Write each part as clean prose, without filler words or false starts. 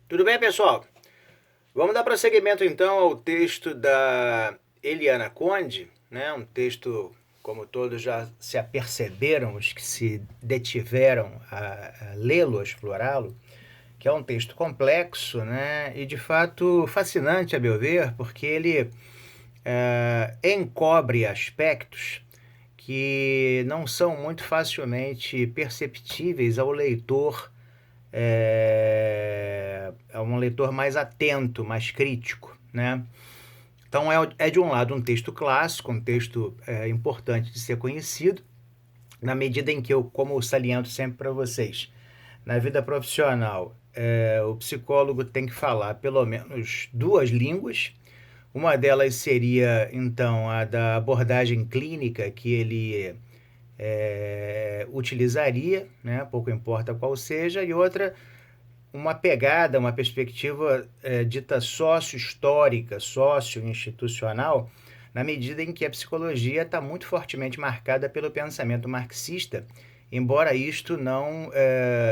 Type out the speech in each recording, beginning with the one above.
Tudo bem, pessoal? Vamos dar prosseguimento então ao texto da Eliana Conde, né? Um texto, como todos já se aperceberam, os que se detiveram a lê-lo, a explorá-lo, que é um texto complexo, né? E de fato fascinante, a meu ver, porque ele encobre aspectos que não são muito facilmente perceptíveis ao leitor, é um leitor mais atento, mais crítico, né? Então é de um lado um texto clássico, um texto importante de ser conhecido, na medida em que eu, como eu saliento sempre para vocês, na vida profissional, o psicólogo tem que falar pelo menos duas línguas. Uma delas seria, então, a da abordagem clínica que ele utilizaria, né? Pouco importa qual seja, e outra uma pegada, uma perspectiva dita sócio-histórica, sócio-institucional, na medida em que a psicologia está muito fortemente marcada pelo pensamento marxista, embora isto não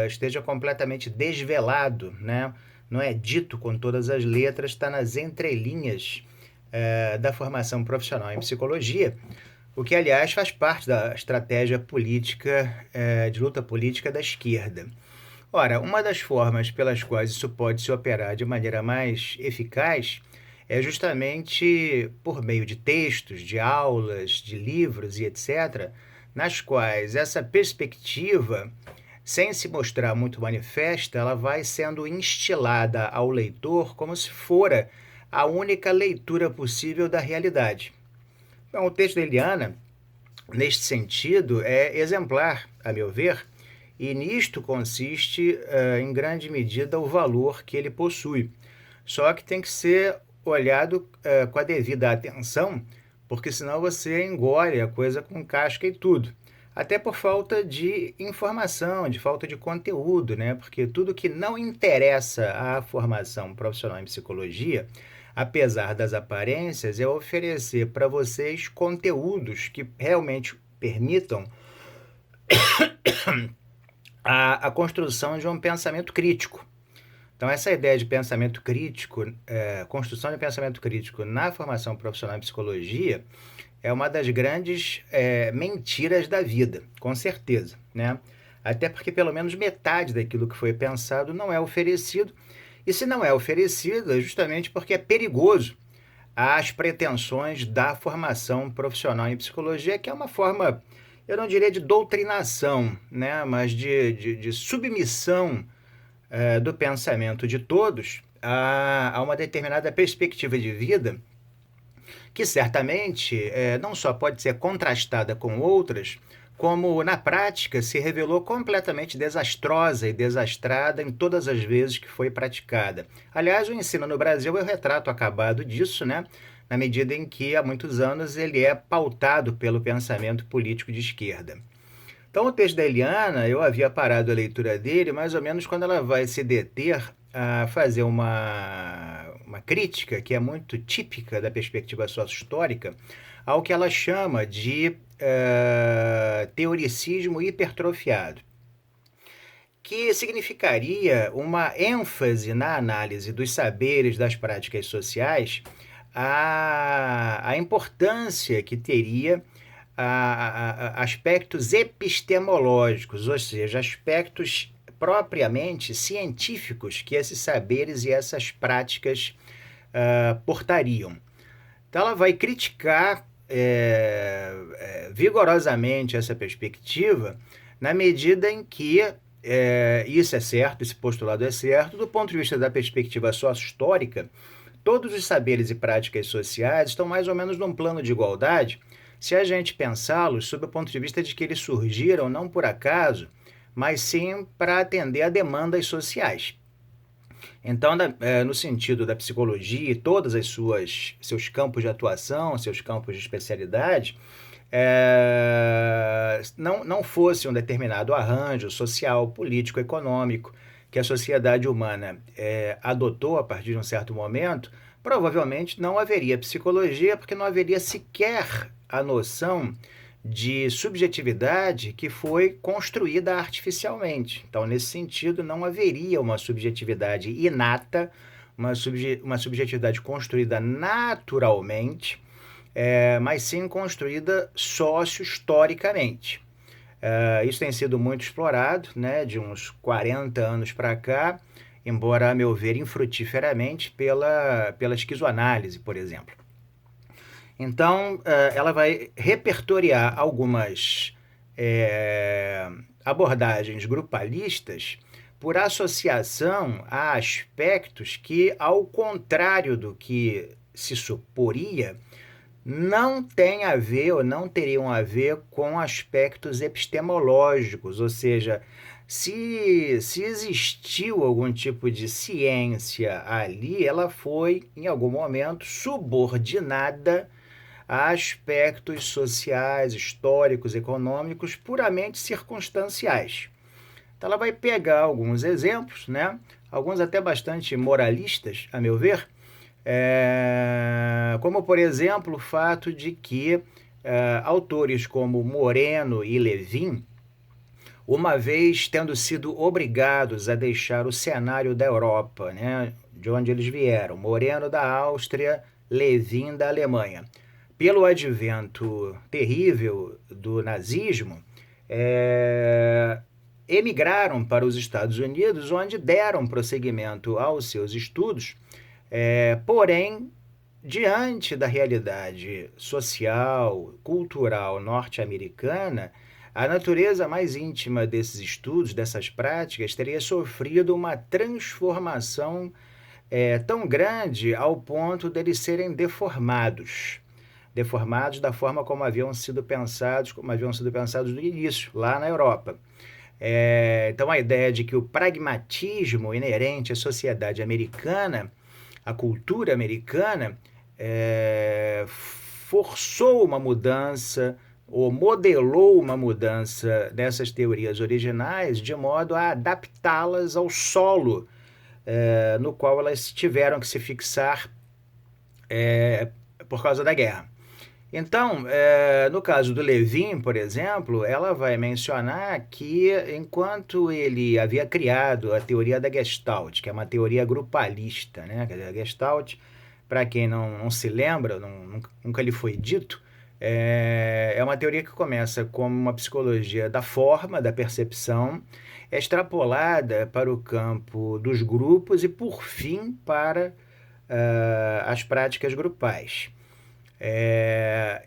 esteja completamente desvelado, né? Não é dito com todas as letras, está nas entrelinhas da formação profissional em psicologia, o que, aliás, faz parte da estratégia política, de luta política da esquerda. Ora, uma das formas pelas quais isso pode se operar de maneira mais eficaz é justamente por meio de textos, de aulas, de livros e etc., nas quais essa perspectiva, sem se mostrar muito manifesta, ela vai sendo instilada ao leitor como se fora a única leitura possível da realidade. Então, o texto da Eliana, neste sentido, é exemplar, a meu ver, e nisto consiste, em grande medida, o valor que ele possui. Só que tem que ser olhado com a devida atenção, porque senão você engole a coisa com casca e tudo. Até por falta de informação, de falta de conteúdo, né? Porque tudo que não interessa à formação profissional em psicologia, apesar das aparências, é oferecer para vocês conteúdos que realmente permitam a construção de um pensamento crítico. Então, essa ideia de pensamento crítico, construção de pensamento crítico na formação profissional em psicologia, é uma das grandes mentiras da vida, com certeza, né? Até porque pelo menos metade daquilo que foi pensado não é oferecido, e se não é oferecido é justamente porque é perigoso às pretensões da formação profissional em psicologia, que é uma forma, eu não diria de doutrinação, né, mas de submissão do pensamento de todos a uma determinada perspectiva de vida que certamente não só pode ser contrastada com outras, como na prática se revelou completamente desastrosa e desastrada em todas as vezes que foi praticada. Aliás, o ensino no Brasil é o retrato acabado disso, né? Na medida em que há muitos anos ele é pautado pelo pensamento político de esquerda. Então, o texto da Eliana, eu havia parado a leitura dele mais ou menos quando ela vai se deter a fazer uma crítica que é muito típica da perspectiva sócio-histórica ao que ela chama de teoricismo hipertrofiado, que significaria uma ênfase na análise dos saberes das práticas sociais, a importância que teria aspectos epistemológicos, ou seja, aspectos propriamente científicos que esses saberes e essas práticas portariam. Então, ela vai criticar vigorosamente essa perspectiva, na medida em que isso é certo, esse postulado é certo, do ponto de vista da perspectiva sócio-histórica, todos os saberes e práticas sociais estão mais ou menos num plano de igualdade, se a gente pensá-los sob o ponto de vista de que eles surgiram não por acaso, mas sim para atender a demandas sociais. Então, no sentido da psicologia e todos seus campos de atuação, seus campos de especialidade, não fosse um determinado arranjo social, político, econômico que a sociedade humana adotou a partir de um certo momento, provavelmente não haveria psicologia, porque não haveria sequer a noção de subjetividade que foi construída artificialmente. Então, nesse sentido, não haveria uma subjetividade inata, uma subjetividade construída naturalmente, mas sim construída socio-historicamente. Isso tem sido muito explorado, né, de uns 40 anos para cá, embora, a meu ver, infrutíferamente pela esquizoanálise, por exemplo. Então, ela vai repertoriar algumas abordagens grupalistas por associação a aspectos que, ao contrário do que se suporia, não tem a ver ou não teriam a ver com aspectos epistemológicos, ou seja, se existiu algum tipo de ciência ali, ela foi, em algum momento, subordinada a aspectos sociais, históricos, econômicos, puramente circunstanciais. Então ela vai pegar alguns exemplos, né? Alguns até bastante moralistas, a meu ver, como, por exemplo, o fato de que autores como Moreno e Levin, uma vez tendo sido obrigados a deixar o cenário da Europa, né, de onde eles vieram, Moreno da Áustria, Levin da Alemanha, pelo advento terrível do nazismo, emigraram para os Estados Unidos, onde deram prosseguimento aos seus estudos, porém, diante da realidade social, cultural norte-americana, a natureza mais íntima desses estudos, dessas práticas, teria sofrido uma transformação tão grande ao ponto deles serem deformados da forma como haviam sido pensados no início, lá na Europa. Então, a ideia de que o pragmatismo inerente à sociedade americana, à cultura americana, forçou uma mudança ou modelou uma mudança dessas teorias originais de modo a adaptá-las ao solo no qual elas tiveram que se fixar por causa da guerra. Então, no caso do Levin, por exemplo, ela vai mencionar que, enquanto ele havia criado a teoria da Gestalt, que é uma teoria grupalista, né? A Gestalt, para quem não se lembra, nunca lhe foi dito, é uma teoria que começa como uma psicologia da forma, da percepção, extrapolada para o campo dos grupos e, por fim, para as práticas grupais.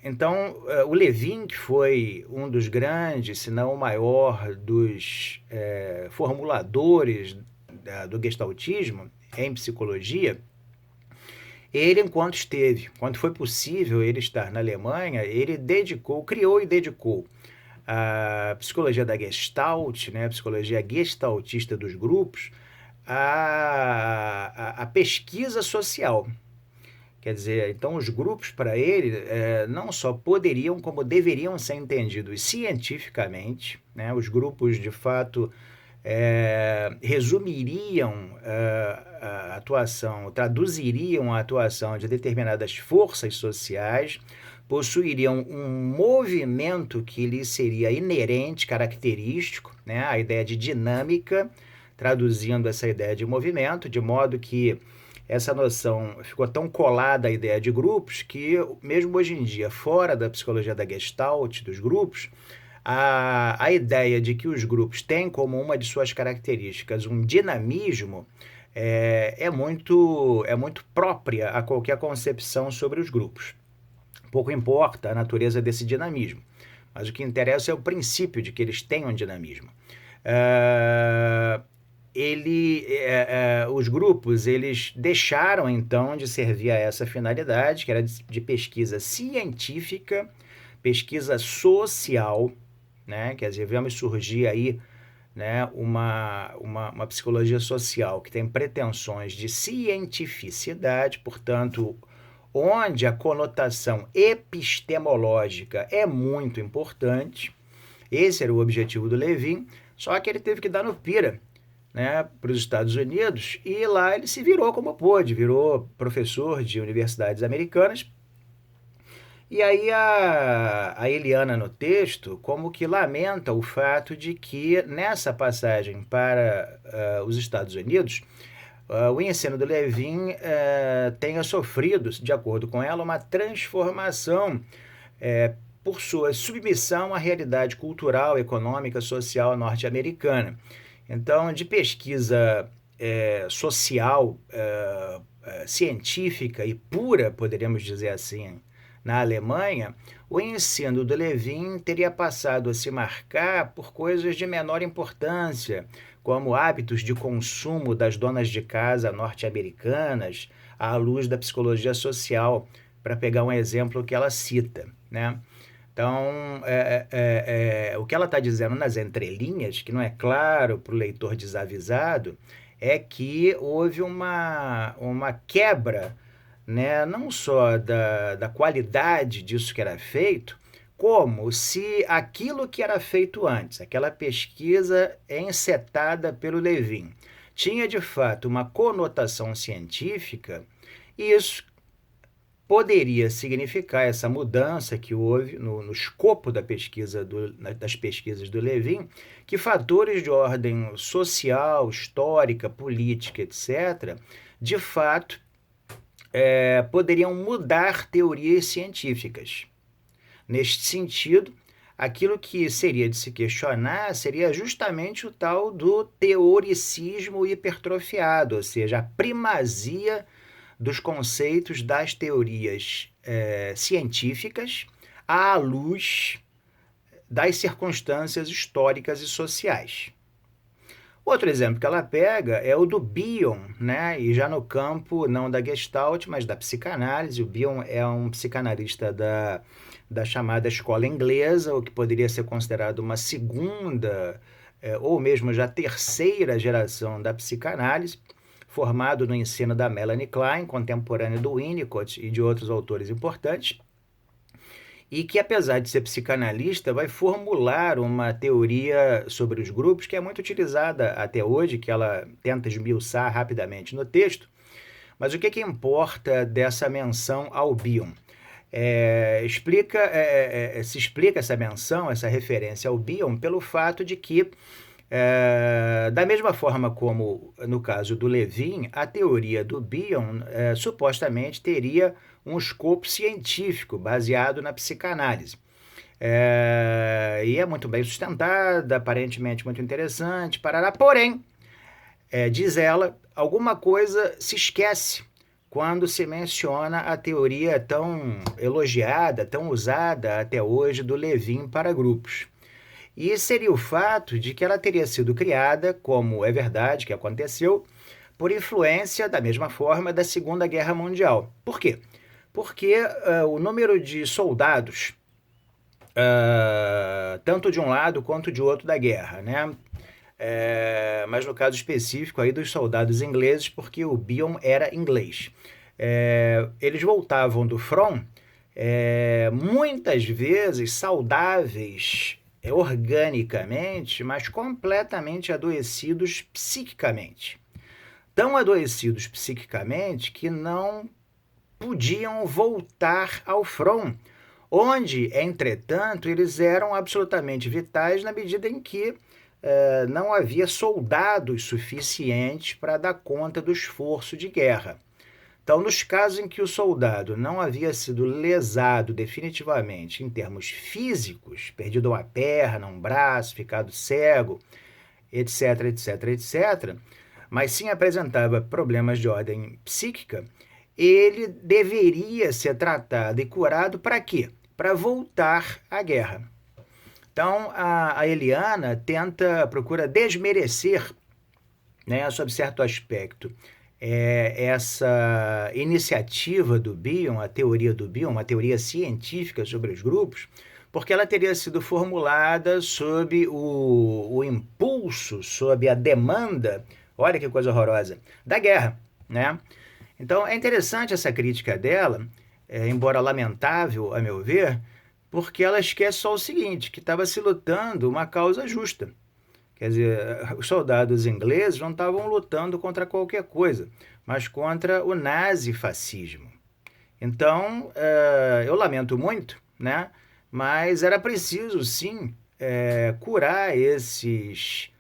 Então, o Levin, que foi um dos grandes, se não o maior, dos formuladores do gestaltismo em psicologia, ele, quando foi possível ele estar na Alemanha, ele criou e dedicou a psicologia da Gestalt, né, a psicologia gestaltista dos grupos, a pesquisa social. Quer dizer, então os grupos para ele não só poderiam, como deveriam ser entendidos cientificamente, né? Os grupos, de fato, resumiriam a atuação, traduziriam a atuação de determinadas forças sociais, possuiriam um movimento que lhe seria inerente, característico, né? A ideia de dinâmica, traduzindo essa ideia de movimento, de modo que essa noção ficou tão colada à ideia de grupos que, mesmo hoje em dia, fora da psicologia da Gestalt, dos grupos, a ideia de que os grupos têm como uma de suas características um dinamismo é muito própria a qualquer concepção sobre os grupos. Pouco importa a natureza desse dinamismo, mas o que interessa é o princípio de que eles têm um dinamismo. Os grupos eles deixaram então de servir a essa finalidade, que era de pesquisa científica, pesquisa social, né? Quer dizer, vemos surgir aí, né, uma psicologia social que tem pretensões de cientificidade, portanto, onde a conotação epistemológica é muito importante. Esse era o objetivo do Levin, só que ele teve que dar no pira, né, para os Estados Unidos, e lá ele se virou como pôde, virou professor de universidades americanas E aí a Eliana no texto como que lamenta o fato de que nessa passagem para os Estados Unidos, o ensino do Levin tenha sofrido, de acordo com ela, uma transformação por sua submissão à realidade cultural, econômica, social norte-americana. Então, de pesquisa social, científica e pura, poderíamos dizer assim, na Alemanha, o ensino do Levin teria passado a se marcar por coisas de menor importância, como hábitos de consumo das donas de casa norte-americanas, à luz da psicologia social, para pegar um exemplo que ela cita, né? Então, o que ela está dizendo nas entrelinhas, que não é claro para o leitor desavisado, é que houve uma quebra, né, não só da qualidade disso que era feito, como se aquilo que era feito antes, aquela pesquisa encetada pelo Levin, tinha de fato uma conotação científica, e isso poderia significar essa mudança que houve no escopo das pesquisas do Levin, que fatores de ordem social, histórica, política, etc., de fato, poderiam mudar teorias científicas. Neste sentido, aquilo que seria de se questionar seria justamente o tal do teoricismo hipertrofiado, ou seja, a primazia dos conceitos das teorias científicas à luz das circunstâncias históricas e sociais. Outro exemplo que ela pega é o do Bion, né? E já no campo não da Gestalt, mas da psicanálise. O Bion é um psicanalista da chamada escola inglesa, o que poderia ser considerado uma segunda ou mesmo já terceira geração da psicanálise, formado no ensino da Melanie Klein, contemporâneo do Winnicott e de outros autores importantes, e que, apesar de ser psicanalista, vai formular uma teoria sobre os grupos que é muito utilizada até hoje, que ela tenta esmiuçar rapidamente no texto. Mas o que importa dessa menção ao Bion? Se explica essa menção, essa referência ao Bion, pelo fato de que, da mesma forma como no caso do Levin, a teoria do Bion supostamente teria um escopo científico baseado na psicanálise. E é muito bem sustentada, aparentemente muito interessante, parará. Porém, diz ela, alguma coisa se esquece quando se menciona a teoria tão elogiada, tão usada até hoje do Levin para grupos. E seria o fato de que ela teria sido criada, como é verdade que aconteceu, por influência, da mesma forma, da Segunda Guerra Mundial. Por quê? Porque o número de soldados, tanto de um lado quanto de outro da guerra, né? Mas no caso específico aí dos soldados ingleses, porque o Bion era inglês. Eles voltavam do front, muitas vezes saudáveis organicamente, mas completamente adoecidos psiquicamente. Tão adoecidos psiquicamente que não podiam voltar ao front, onde, entretanto, eles eram absolutamente vitais na medida em que não havia soldados suficientes para dar conta do esforço de guerra. Então, nos casos em que o soldado não havia sido lesado definitivamente em termos físicos, perdido uma perna, um braço, ficado cego, etc, etc, etc, mas sim apresentava problemas de ordem psíquica, ele deveria ser tratado e curado para quê? Para voltar à guerra. Então, a Eliana procura desmerecer, né, sob certo aspecto, essa iniciativa do Bion, a teoria do Bion, uma teoria científica sobre os grupos, porque ela teria sido formulada sob o impulso, sob a demanda, olha que coisa horrorosa, da guerra, né? Então, é interessante essa crítica dela, embora lamentável, a meu ver, porque ela esquece só o seguinte, que estava se lutando uma causa justa. Quer dizer, os soldados ingleses não estavam lutando contra qualquer coisa, mas contra o nazifascismo. Então, eu lamento muito, né? Mas era preciso, sim, curar esses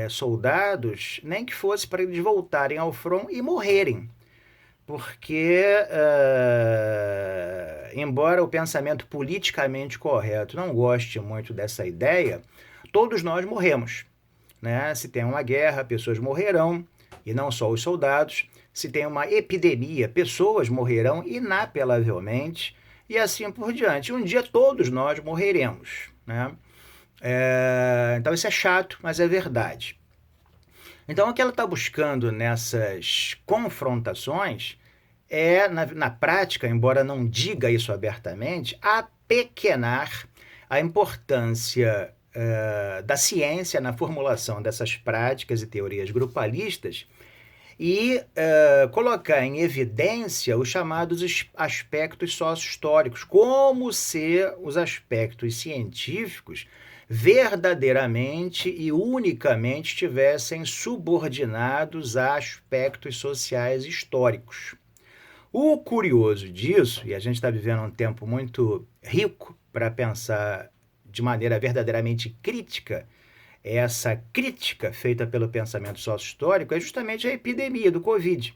soldados, nem que fosse para eles voltarem ao front e morrerem. Porque, embora o pensamento politicamente correto não goste muito dessa ideia, todos nós morremos, né? Se tem uma guerra, pessoas morrerão, e não só os soldados. Se tem uma epidemia, pessoas morrerão inapelavelmente, e assim por diante. Um dia todos nós morreremos, né? Então isso é chato, mas é verdade. Então o que ela está buscando nessas confrontações é, na prática, embora não diga isso abertamente, apequenar a importância da ciência na formulação dessas práticas e teorias grupalistas e colocar em evidência os chamados aspectos sócio-históricos, como se os aspectos científicos verdadeiramente e unicamente estivessem subordinados a aspectos sociais históricos. O curioso disso, e a gente está vivendo um tempo muito rico para pensar de maneira verdadeiramente crítica, essa crítica feita pelo pensamento sócio-histórico é justamente a epidemia do Covid.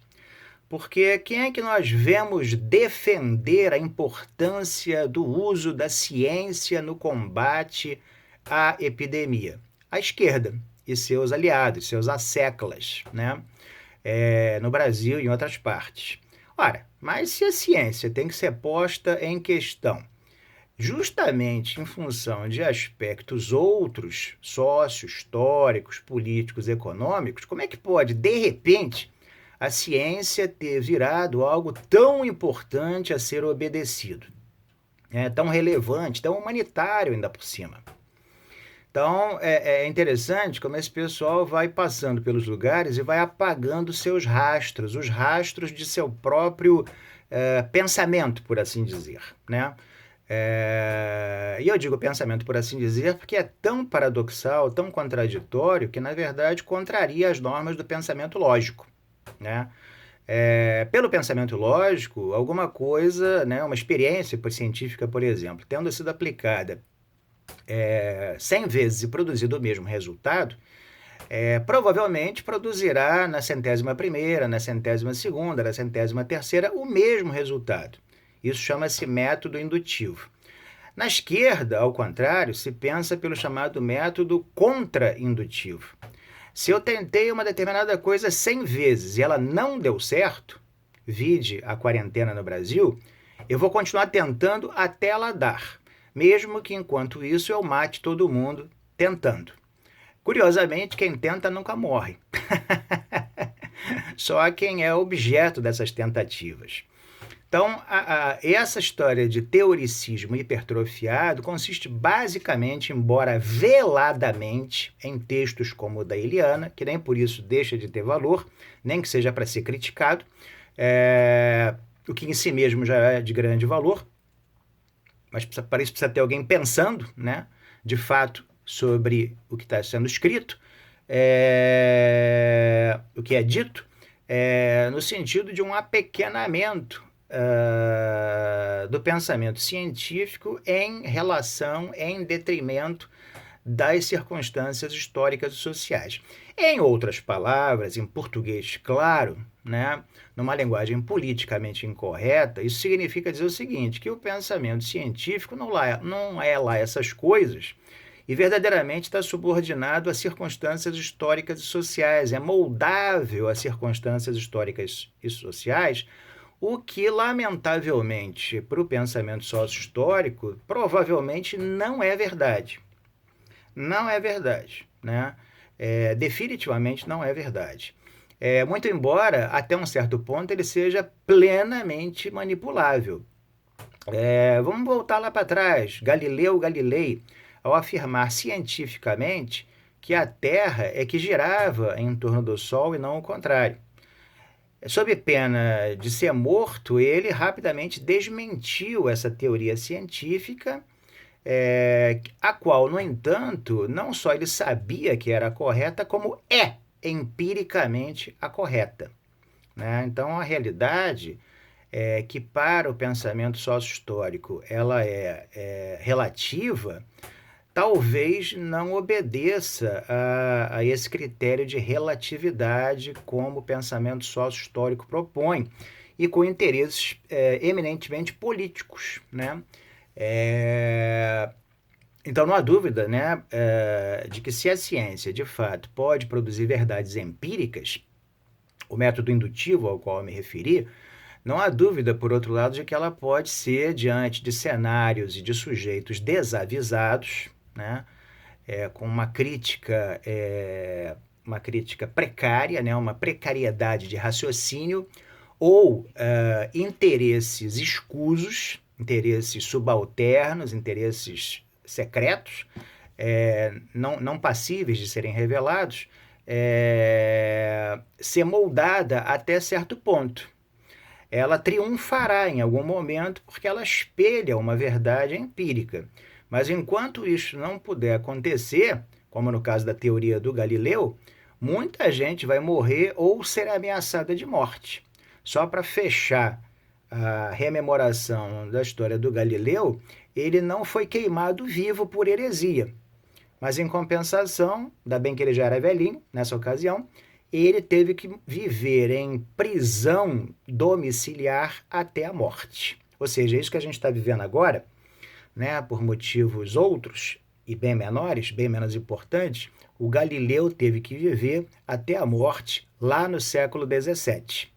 Porque quem é que nós vemos defender a importância do uso da ciência no combate à epidemia? A esquerda e seus aliados, seus asseclas, né? No Brasil e em outras partes. Ora, mas se a ciência tem que ser posta em questão justamente em função de aspectos outros, sócio-históricos, políticos, econômicos, como é que pode, de repente, a ciência ter virado algo tão importante a ser obedecido? Tão relevante, tão humanitário ainda por cima. Então, é interessante como esse pessoal vai passando pelos lugares e vai apagando seus rastros, os rastros de seu próprio pensamento, por assim dizer, né? E eu digo pensamento, por assim dizer, porque é tão paradoxal, tão contraditório, que, na verdade, contraria as normas do pensamento lógico, né? Pelo pensamento lógico, alguma coisa, né, uma experiência científica, por exemplo, tendo sido aplicada 100 vezes e produzido o mesmo resultado, provavelmente produzirá na 100ª, na 100ª segunda, na 100ª terceira o mesmo resultado. Isso chama-se método indutivo. Na esquerda, ao contrário, se pensa pelo chamado método contra-indutivo. Se eu tentei uma determinada coisa 100 vezes e ela não deu certo, vide a quarentena no Brasil, eu vou continuar tentando até ela dar, mesmo que enquanto isso eu mate todo mundo tentando. Curiosamente, quem tenta nunca morre. Só quem é objeto dessas tentativas. Então, essa história de teoricismo hipertrofiado consiste basicamente, embora veladamente, em textos como o da Eliana, que nem por isso deixa de ter valor, nem que seja para ser criticado, o que em si mesmo já é de grande valor, mas para isso precisa ter alguém pensando, né, de fato, sobre o que está sendo escrito, o que é dito, no sentido de um apequenamento do pensamento científico em relação, em detrimento das circunstâncias históricas e sociais. Em outras palavras, em português claro, né, numa linguagem politicamente incorreta, isso significa dizer o seguinte, que o pensamento científico não é lá essas coisas e verdadeiramente está subordinado a circunstâncias históricas e sociais, é moldável a circunstâncias históricas e sociais, o que, lamentavelmente, para o pensamento sócio-histórico, provavelmente não é verdade. Não é verdade, né? Definitivamente não é verdade. Muito embora, até um certo ponto, ele seja plenamente manipulável. Vamos voltar lá para trás. Galileu Galilei, ao afirmar cientificamente que a Terra é que girava em torno do Sol e não o contrário. Sob pena de ser morto, ele rapidamente desmentiu essa teoria científica, a qual, no entanto, não só ele sabia que era correta, como é empiricamente a correta, né? Então, a realidade que para o pensamento sócio-histórico ela é relativa, talvez não obedeça a esse critério de relatividade como o pensamento sócio-histórico propõe, e com interesses eminentemente políticos, né? Então não há dúvida, né, de que se a ciência de fato pode produzir verdades empíricas, o método indutivo ao qual eu me referi, não há dúvida, por outro lado, de que ela pode ser, diante de cenários e de sujeitos desavisados, né, com uma crítica precária, né, uma precariedade de raciocínio, ou interesses escusos, interesses subalternos, interesses secretos, não passíveis de serem revelados, ser moldada até certo ponto. Ela triunfará em algum momento porque ela espelha uma verdade empírica. Mas enquanto isso não puder acontecer, como no caso da teoria do Galileu, muita gente vai morrer ou ser ameaçada de morte. Só para fechar a rememoração da história do Galileu, ele não foi queimado vivo por heresia. Mas em compensação, ainda bem que ele já era velhinho nessa ocasião, ele teve que viver em prisão domiciliar até a morte. Ou seja, isso que a gente está vivendo agora, né, por motivos outros e bem menores, bem menos importantes, o Galileu teve que viver até a morte lá no século XVII.